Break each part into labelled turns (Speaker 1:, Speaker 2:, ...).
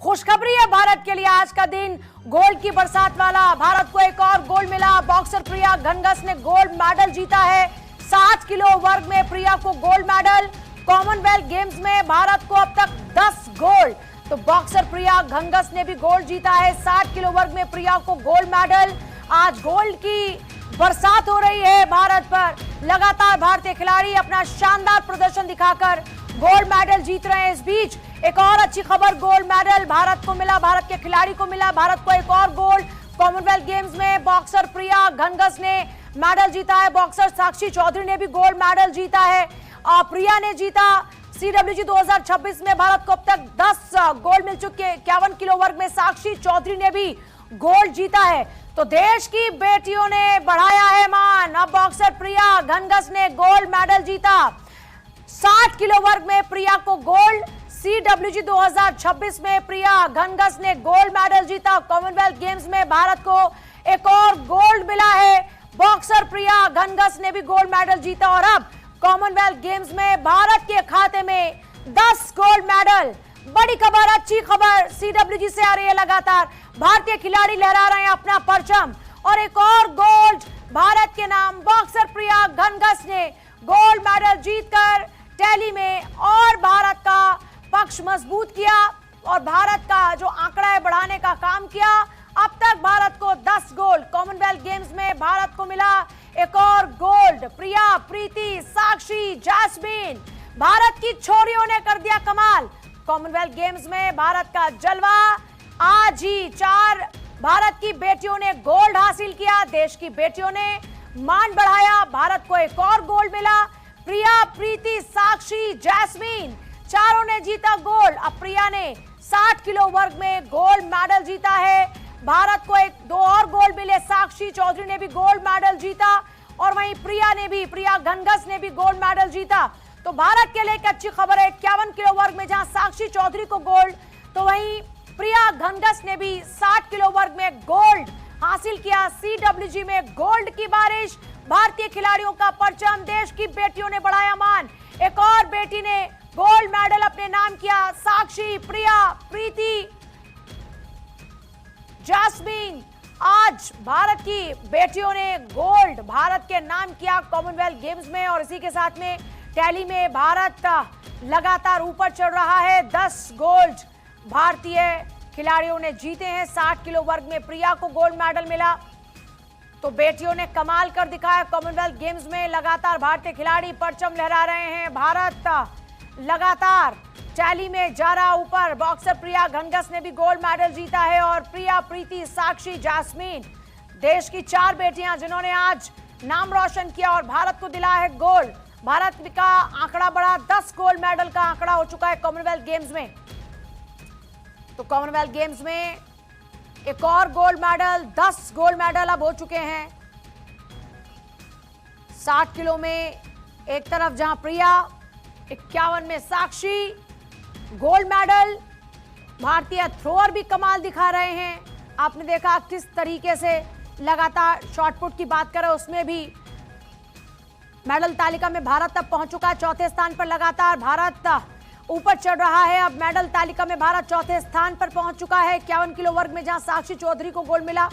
Speaker 1: खुशखबरी है भारत के लिए। आज का दिन गोल्ड की बरसात वाला। भारत को एक और गोल्ड मिला। बॉक्सर प्रिया घनघस ने गोल्ड मेडल जीता है। 60 किलो वर्ग में प्रिया को गोल्ड मेडल। कॉमनवेल्थ गेम्स में भारत को अब तक 10 गोल्ड। तो बॉक्सर प्रिया घनघस ने भी गोल्ड जीता है। 60 किलो वर्ग में प्रिया को गोल्ड मेडल। आज गोल्ड की बरसात हो रही है भारत पर। लगातार भारतीय खिलाड़ी अपना शानदार प्रदर्शन दिखाकर गोल्ड मेडल जीत रहे हैं। इस बीच एक और अच्छी खबर, गोल्ड मेडल भारत को मिला, भारत के खिलाड़ी को मिला। भारत को एक और गोल्ड। कॉमनवेल्थ गेम्स में बॉक्सर प्रिया घनघस ने मेडल जीता है। बॉक्सर साक्षी चौधरी ने भी गोल्ड मेडल जीता है। प्रिया ने जीता। CWG 2026 में भारत को अब तक 10 गोल्ड मिल चुके हैं। 51 किलो वर्ग में साक्षी चौधरी ने भी गोल्ड जीता है। तो देश की बेटियों ने बढ़ाया है मान। अब बॉक्सर प्रिया घनघस ने गोल्ड मेडल जीता। 60 किलो वर्ग में प्रिया को गोल्ड। CWG 2026 में प्रिया घनघस ने गोल्ड मेडल जीता। कॉमनवेल्थ गेम्स में भारत को एक और गोल्ड मिला है। बॉक्सर प्रिया घनघस ने भी गोल्ड मेडल जीता और अब कॉमनवेल्थ गेम्स में भारत के खाते में 10 गोल्ड मेडल। बड़ी खबर, अच्छी खबर CWG से आ रही है। लगातार भारतीय खिलाड़ी लहरा रहे हैं अपना परचम और एक और गोल्ड भारत के नाम। बॉक्सर प्रिया घनघस ने गोल्ड मेडल जीतकर टैली में और भारत का पक्ष मजबूत किया और भारत का जो आंकड़ा है बढ़ाने का काम किया। अब तक भारत को 10 गोल्ड। कॉमनवेल्थ गेम्स में भारत को मिला एक और गोल्ड। प्रिया, प्रीति, साक्षी, जैस्मीन, भारत की छोरियों ने कर दिया कमाल। कॉमनवेल्थ गेम्स में भारत का जलवा। आज ही 4 भारत की बेटियों ने गोल्ड हासिल किया। देश की बेटियों ने मान बढ़ाया। भारत को एक और गोल्ड मिला। प्रिया, प्रीति, साक्षी, जैस्मीन चारों ने जीता गोल्ड। अब प्रिया ने 60 किलो वर्ग में गोल्ड मेडल जीता है। भारत को 2 और गोल्ड मिले। साक्षी चौधरी ने भी गोल्ड मेडल जीता और वहीं प्रिया घनघस ने भी गोल्ड मेडल जीता। तो भारत के लिए एक अच्छी खबर है। 51 किलो वर्ग में जहां साक्षी चौधरी को गोल्ड, तो वहीं प्रिया घनघस ने भी 60 किलो वर्ग में गोल्ड हासिल किया। CWG में गोल्ड की बारिश। भारतीय खिलाड़ियों का परचम। देश की बेटियों ने बढ़ाया मान। एक और बेटी ने गोल्ड मेडल अपने नाम किया। साक्षी, प्रिया, प्रीति, जैस्मीन, आज भारत की बेटियों ने गोल्ड भारत के नाम किया कॉमनवेल्थ गेम्स में। और इसी के साथ में टैली में भारत लगातार ऊपर चढ़ रहा है। 10 गोल्ड भारतीय खिलाड़ियों ने जीते हैं। 60 किलो वर्ग में प्रिया को गोल्ड मेडल मिला। तो बेटियों ने कमाल कर दिखाया कॉमनवेल्थ गेम्स में। लगातार भारतीय खिलाड़ी परचम लहरा रहे हैं। भारत लगातार टैली में जा रहा ऊपर। बॉक्सर प्रिया घनघस ने भी गोल्ड मेडल जीता है और प्रिया, प्रीति, साक्षी, जैस्मीन, देश की 4 बेटियां जिन्होंने आज नाम रोशन किया और भारत को दिलाया है गोल्ड। भारत का आंकड़ा बढ़ा। 10 गोल्ड मेडल का आंकड़ा हो चुका है कॉमनवेल्थ गेम्स में। तो कॉमनवेल्थ गेम्स में एक और गोल्ड मेडल। 10 गोल्ड मेडल अब हो चुके हैं। 60 किलो में एक तरफ जहां प्रिया, 51 में साक्षी गोल्ड मेडल। भारतीय थ्रोअर भी कमाल दिखा रहे हैं। आपने देखा किस तरीके से लगातार शॉटपुट की बात करें उसमें भी मेडल तालिका में भारत तक पहुंच चुका है। 4थे स्थान पर लगातार भारत ऊपर चढ़ रहा है। अब मेडल तालिका में भारत 4थे स्थान पर पहुंच चुका है। 51 किलो वर्ग में जहां साक्षी चौधरी को गोल्ड मिला,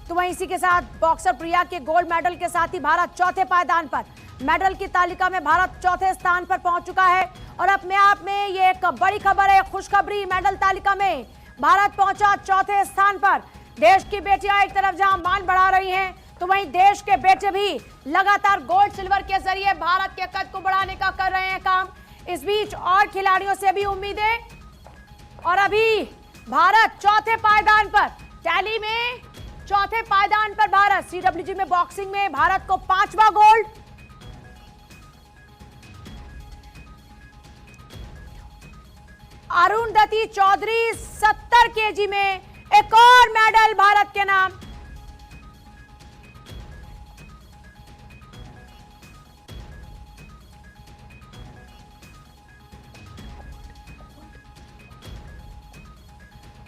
Speaker 1: तो वहीं इसी के साथ बॉक्सर प्रिया के गोल्ड मेडल के साथ ही भारत 4थे पायदान पर मेडल की तालिका में भारत 4थे स्थान पर पहुंच चुका है। और अपने आप में ये एक बड़ी खबर है, खुशखबरी। मेडल तालिका में भारत पहुंचा 4थे स्थान पर। देश की बेटियां एक तरफ जहां मान बढ़ा रही हैं, तो वहीं देश के बेटे भी लगातार गोल्ड सिल्वर के जरिए भारत के कद को बढ़ाने का कर रहे हैं काम। इस बीच और खिलाड़ियों से भी उम्मीदें। और अभी भारत 4थे पायदान पर, टैली में 4थे पायदान पर भारत। CWG में बॉक्सिंग में भारत को 5वां गोल्ड। अरुंधति चौधरी 70 kg में एक और मेडल भारत के नाम।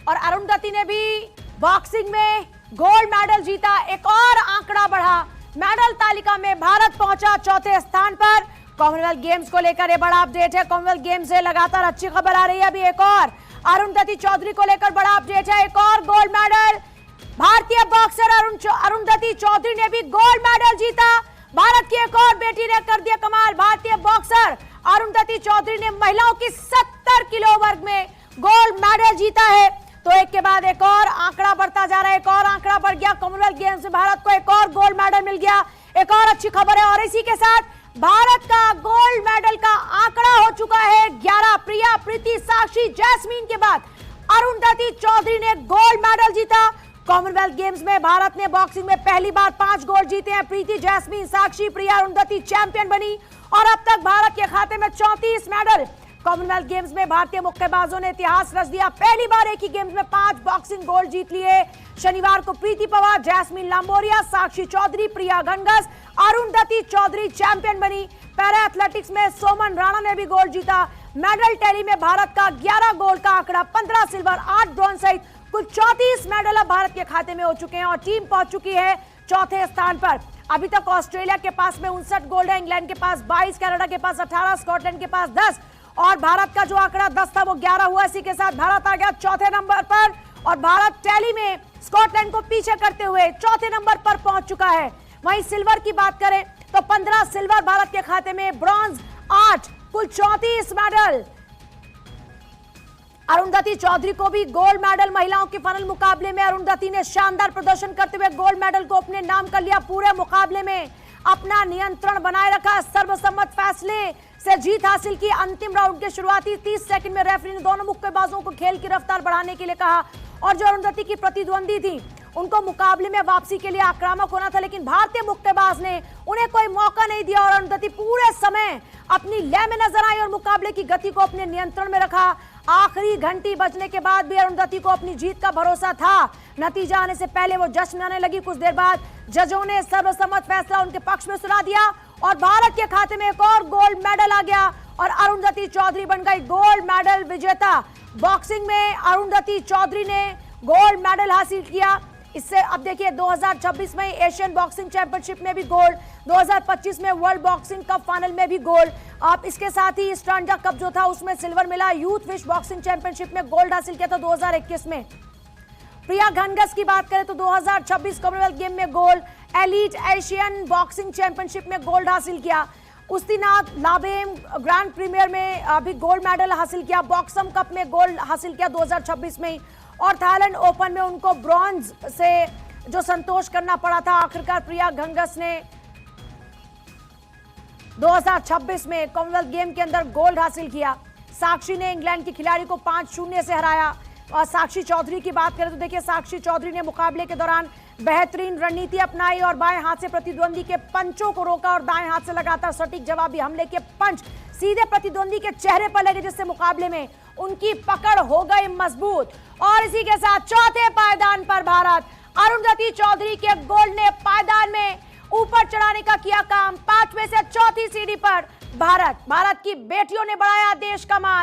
Speaker 1: और अरुंधति ने भी बॉक्सिंग में गोल्ड मेडल जीता। एक और आंकड़ा बढ़ा। मेडल तालिका में भारत पहुंचा 4थे स्थान पर। कॉमनवेल्थ गेम्स को लेकर ये बड़ा अपडेट है। कॉमनवेल्थ गेम्स से लगातार अच्छी खबर आ रही है। अभी एक और अरुंधति चौधरी को लेकर बड़ा अपडेट है। एक और गोल्ड मेडल भारतीय बॉक्सर अरुंधति चौधरी ने भी गोल्ड मेडल जीता। भारत की एक और बेटी ने कर दिया कमाल। भारतीय बॉक्सर अरुंधति चौधरी ने महिलाओं की 70 किलो वर्ग में गोल्ड मेडल जीता है। तो एक के बाद एक और आंकड़ा बढ़ता जा रहा है, एक और आंकड़ा बढ़ गया। कॉमनवेल्थ गेम्स में भारत को एक और गोल्ड मेडल मिल गया। एक और अच्छी खबर है और इसी के साथ भारत का गोल्ड मेडल का आंकड़ा हो चुका है 11। प्रिया, प्रीति, साक्षी, जैस्मीन के बाद अरुंधति चौधरी ने गोल्ड मेडल जीता। कॉमनवेल्थ गेम्स में भारत ने बॉक्सिंग में पहली बार 5 गोल्ड जीते हैं। प्रीति, जैस्मीन, साक्षी, प्रिया, अरुंधति चैंपियन बनी और अब तक भारत के खाते में 34 मेडल। कॉमनवेल्थ गेम्स में भारतीय मुक्केबाजों ने इतिहास रच दिया। पहली बार एक ही गेम्स में 5 बॉक्सिंग गोल्ड जीत लिए। शनिवार को प्रीति पवार, जैस्मीन लांबोरिया, साक्षी चौधरी, प्रिया घनघस, अरुंधति चौधरी चैंपियन बनी। पैरा एथलेटिक्स में सोमन राणा ने भी गोल्ड जीता। मेडल टैली में भारत का 11 गोल्ड का आंकड़ा, 15 सिल्वर, 8 ब्रॉन्ज सहित कुल 34 मेडल अब भारत के खाते में हो चुके हैं और टीम पहुंच चुकी है चौथे स्थान पर। अभी तक ऑस्ट्रेलिया के पास में 59 गोल्ड है, इंग्लैंड के पास 22, कनाडा के पास 18, स्कॉटलैंड के पास 10 और भारत का जो आंकड़ा 10 था वो 11 हुआ। इसी के साथ भारत आ गया चौथे नंबर पर और भारत टैली में स्कॉटलैंड को पीछे करते हुए चौथे नंबर पर पहुंच चुका है। वहीं सिल्वर की बात करें तो 15 सिल्वर भारत के खाते में, ब्रॉन्ज 8, कुल 34 मेडल। अरुंधति चौधरी को भी गोल्ड मेडल। महिलाओं के फाइनल मुकाबले में अरुंधति ने शानदार प्रदर्शन करते हुए गोल्ड मेडल को अपने नाम कर लिया। पूरे मुकाबले में अपना नियंत्रण बनाए रखा, सर्वसम्मत फैसले से जीत हासिल की। अंतिम राउंड के शुरुआती 30 सेकंड में रेफरी ने दोनों मुक्केबाजों को खेल की रफ्तार बढ़ाने के लिए कहा और जो अरुंधति की प्रतिद्वंदी थी उनको मुकाबले में वापसी के लिए आक्रामक होना था, लेकिन भारतीय मुक्केबाज ने उन्हें कोई मौका नहीं दिया और अरुंधति पूरे समय अपनी लय में नजर आई और मुकाबले की गति को अपने नियंत्रण में रखा। आखिरी घंटी बजने के बाद भी अरुंधति को अपनी जीत का भरोसा था। नतीजा आने से पहले वो जश्न मनाने लगी। कुछ देर बाद जजों ने सर्वसम्मत फैसला उनके पक्ष में सुना दिया और भारत के खाते में एक और गोल्ड मेडल आ गया और अरुंधति चौधरी बन गई गोल्ड मेडल विजेता। बॉक्सिंग में अरुंधति चौधरी ने गोल्ड मेडल हासिल किया। इससे अब देखिए 2026 में एशियन बॉक्सिंग चैंपियनशिप में भी गोल्ड, 2025 में वर्ल्ड बॉक्सिंग कप फाइनल में भी गोल्ड। अब इसके साथ ही स्ट्रांजा कप जो था उसमें सिल्वर मिला। यूथ विश्व बॉक्सिंग चैंपियनशिप में गोल्ड हासिल किया था 2021 में। प्रिया घनघस की बात करें तो 2026 कॉमनवेल्थ गेम में gold, elite Asian boxing championship में गोल्ड हासिल किया। उस्तीनाद लाबेम ग्रैंड प्रीमियर में अभी गोल्ड मेडल हासिल किया। बॉक्सम कप में गोल्ड हासिल किया 2026 में ही और थाईलैंड ओपन में उनको ब्रॉन्ज से जो संतोष करना पड़ा था। आखिरकार प्रिया घनघस ने 2026 में कॉमनवेल्थ गेम के अंदर गोल्ड हासिल किया। साक्षी ने इंग्लैंड की खिलाड़ी को 5-0 से हराया। और साक्षी चौधरी की बात करें तो देखिए साक्षी चौधरी ने मुकाबले के दौरान बेहतरीन रणनीति अपनाई और बाएं हाथ से प्रतिद्वंदी के पंचों को रोका और दाएं हाथ से लगातार सटीक जवाबी हमले के पंच सीधे प्रतिद्वंदी के चेहरे पर लगे, जिससे मुकाबले में उनकी पकड़ हो गई मजबूत। और इसी के साथ चौथे पायदान पर भारत, अरुंधति चौधरी के गोल्ड ने पायदान में ऊपर चढ़ाने का किया काम। 5वें से चौथी सीढ़ी पर भारत की बेटियों ने बढ़ाया देश का मान।